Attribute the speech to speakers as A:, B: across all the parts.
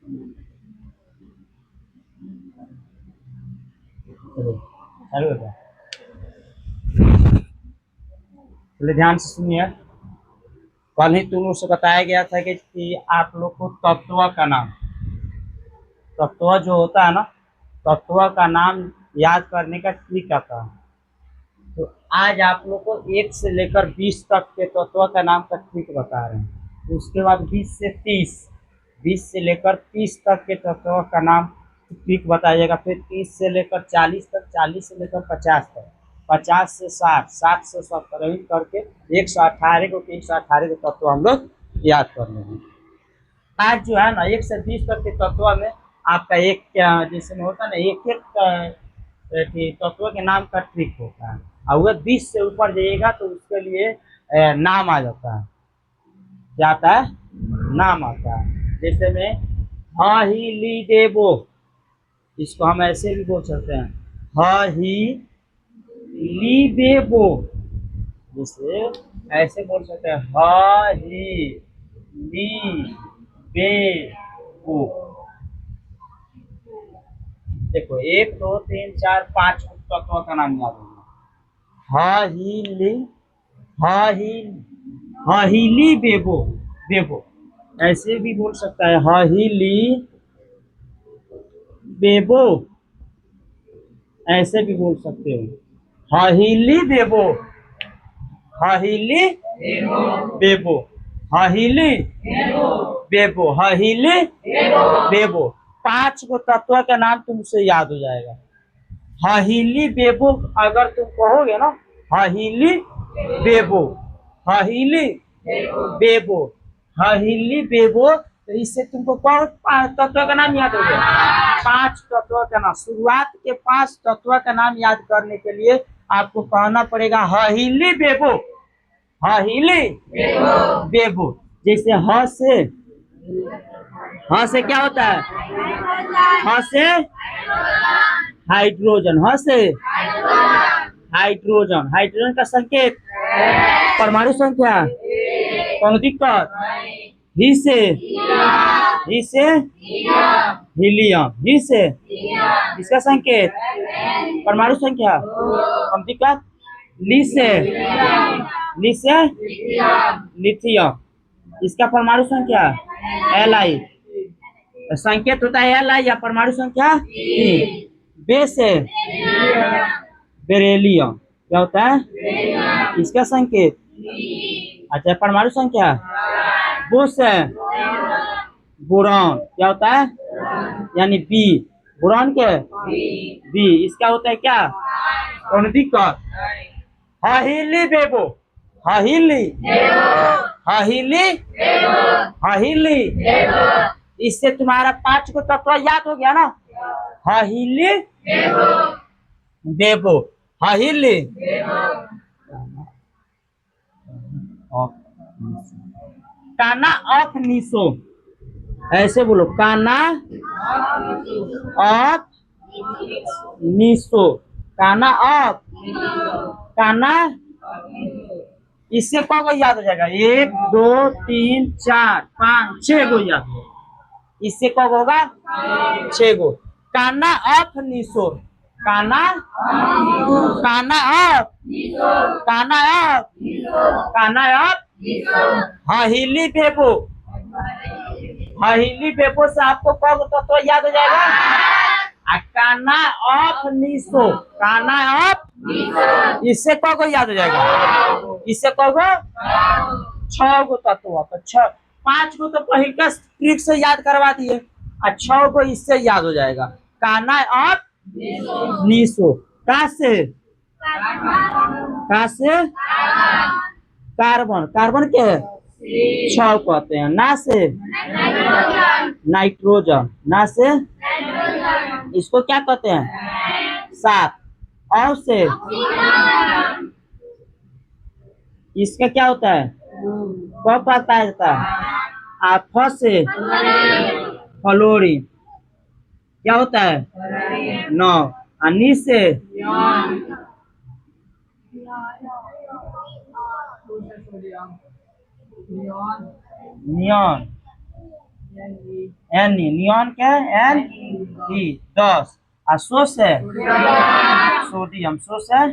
A: चलिए, चालू होता है। चलिए ध्यान से सुनिए। कल ही तुम लोग से बताया गया था कि आप लोग को तत्व का नाम, तत्व जो होता है ना, तत्व का नाम याद करने का ट्रिक आता है। तो आज आप लोग को 1 से लेकर 20 तक के तत्व का नाम का ट्रिक बता रहे हैं। तो उसके बाद 20 से 30, 20 से लेकर 30 तक के तत्व का नाम ट्रिक बताइएगा। फिर 30 से लेकर 40 तक, 40 से लेकर 50 तक, 50 से 60, 60 से 70 करके 118 को 118 के तत्व हम लोग याद कर लेंगे। आज जो है ना 1 से 20 तक के तत्व में आपका एक जैसे में होता है ना, एक एक तत्व के नाम का ट्रिक होता है। और वह 20 से ऊपर जाइएगा तो उसके लिए नाम आ जाता है। क्या आता है? नाम आता है। जैसे में ह ही ली देवो, इसको हम ऐसे भी बोल सकते हैं, ह ही ली देवो। जैसे ऐसे बोल सकते हैं, ह ही ली बेबो। देखो 1 2 3 4 5 तत्वों का नाम याद होगा। ह ही ली, ह ही, ह ही ली बेबो, बेबो ऐसे भी बोल सकता है, ह ही ली बेबो, ऐसे भी बोल सकते हो, ह ही ली बेबो, ह ही ली बेबो, ह ही ली बेबो, ह ही ली बेबो। 5 को तत्व का नाम तुमसे याद हो जाएगा। हहीली बेबो अगर तुम कहोगे ना, हहीली बेबो, हहीली बेबो, हहीली बेबो, तो इससे तुमको कौन तत्व का नाम याद हो गया? 5 तत्व का नाम। शुरुआत के 5 तत्व का नाम याद करने के लिए आपको कहना पड़ेगा हहीली बेबो, हहीली बेबो। जैसे ह से क्या होता है? ह से हाइड्रोजन, ह से हाइड्रोजन, हाइड्रोजन का संकेत परमाणु संख्या, कौन दिक्कत? ही से हीलियम, ही से इसका संकेत परमाणु संख्या, कौन दिक्कत? ली से लिथियम, इसका परमाणु संख्या Li, संकेत होता है Li या परमाणु संख्या E। बे से बेरेलियम, क्या होता है? इसका संकेत, अच्छा परमाणु संख्या। बो से बोरॉन, क्या होता है? यानी बी, बोरॉन के बी, इसका होता है क्या? कौन दिक्कत? हहीली बेबो, हहीली, हहीली, हहीली। इससे तुम्हारा 5 को तत्व याद हो गया ना। हहीली बेबो, हहीली, काना ऑफ निशो, ऐसे बोलो, काना ऑफ निशो, काना ऑफ, काना। इससे कौन को याद हो जाएगा? 1 2 3 4 5 6 गो याद हो। इससे कब होगा? 6 गो। काना ऑफ निशो, काना, काना ऑफ, काना ऑफ, काना ऑफ हहीली बेबो, हहीली बेबो से आपको कब तत्व याद हो जाएगा? काना ऑफ निशो, काना ऑफ, इससे कब को याद हो जाएगा? इससे कब को 6 गो तत्व। तो 6, 5 को तो पहले का ट्रिक से याद करवा दिए, और 6 को इससे याद हो जाएगा। काना ऑफ निशो, का से, का से कार्बन, कार्बन के 6 कहते हैं। ना से नाइट्रोजन, ना से इसको क्या कहते हैं? 7। और से इसका क्या होता है? कब आता है? आप से फ्लोरीन, क्या होता है? 9। आणि से नियॉन, एन ई नियॉन क्या है एन ई 10 और सोस है सोडियम सोस है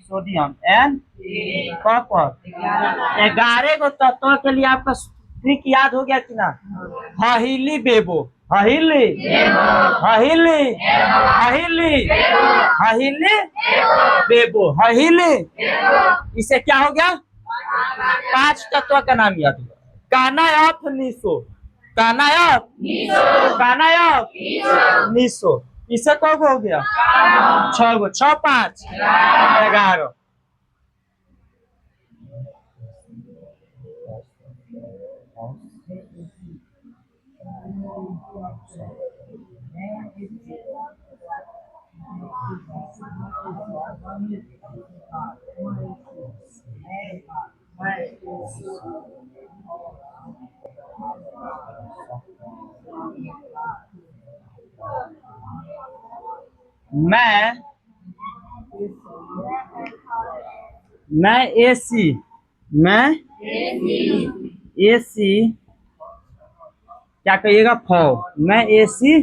A: सोडियम एन कॉपर 11 को तत्वों के लिए आपका ट्रिक याद हो गया कि ना हहीली बेबो हहीली हहीली हहीली हहीली बेबो हहीली इसे क्या हो गया 5 तत्व का नाम याद हुआ कानायफ निसो कानायफ कानायफ निसो इसे कब हो गया 6 गो 6 5 11 मैं एसी मैं एसी क्या कहिएगा फौ मैं एसी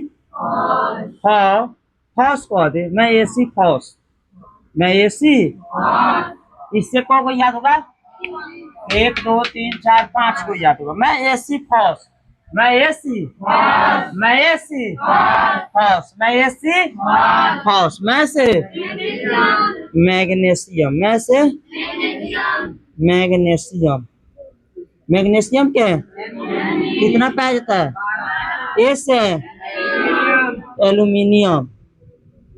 A: फौ फौस कह दे मैं एसी फौस मैं एसी इससे कौन को याद होगा 1 2 3 4 5 को याद होगा मैं एसी फौस मैं एसी मैं एसी फौस मैं एसी फौस मैं से मैग्नीशियम मैं से मैग्नीशियम मैग्नीशियम क्या है कितना पाया जाता है ए से एल्यूमिनियम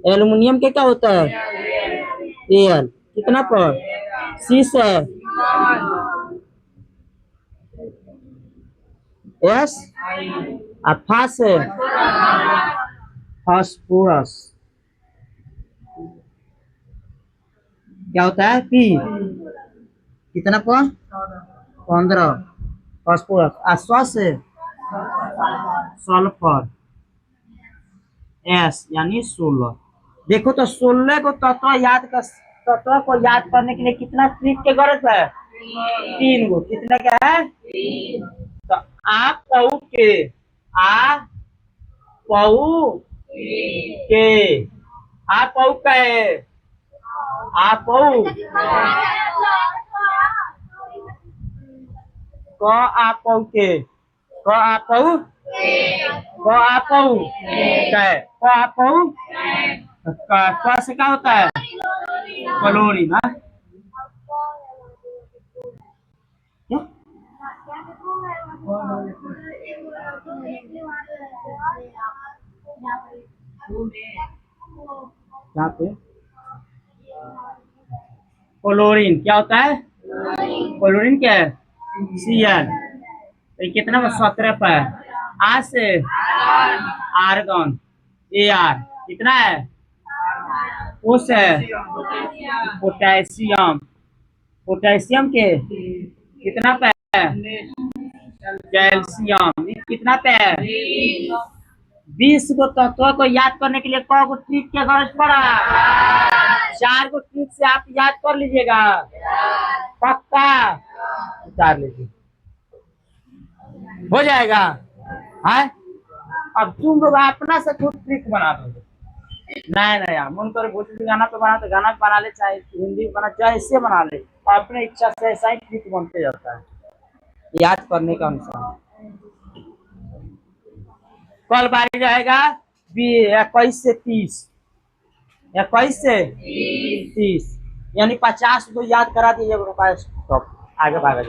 A: एल्यूमिनियम के क्या होता है एल कितना पर सी से एस फा से फास्फोरस क्या होता है पी कितना पर 15 फास्फोरस आश्वा से सल्फर एस यानी 16 देखो तो 16 को तत्व को याद करने के लिए कितना ट्रिक की जरूरत है 3 गो कितना क्या है तो आप पऊ के आ पऊ के आप पऊ के आप पऊ क आप पऊ के क आप पऊ क आप पऊ के क आप पऊ क से क्या होता है क्लोरीन हाँ क्या पे क्लोरीन क्या होता है क्लोरीन क्या है Cl तो कितना में 17 पर आ से आर्गन Ar कितना है उस है पोटेशियम पोटेशियम के कितना पे है कैल्शियम कितना पे है 20 को तत्वों को याद करने के लिए कौ को ट्रिक की जरूरत पड़ा 4 को ट्रिक से आप याद कर लीजिएगा पक्का उतार लीजिए हो जाएगा है अब तुम लोग अपना से खुद ट्रिक बना दोगे नहीं नहीं यार मन करे भोजपुरी गाना पे बना तो गाना बना ले चाहे हिंदी बना चाहे इससे बना ले अपने इच्छा से ऐसा ही ट्रिक बनते जाता है याद करने का अनुसार कल बारी रहेगा 21 से 30 21 से 30 यानी 50 को याद करा दीजिए रुपये तो आगे भागा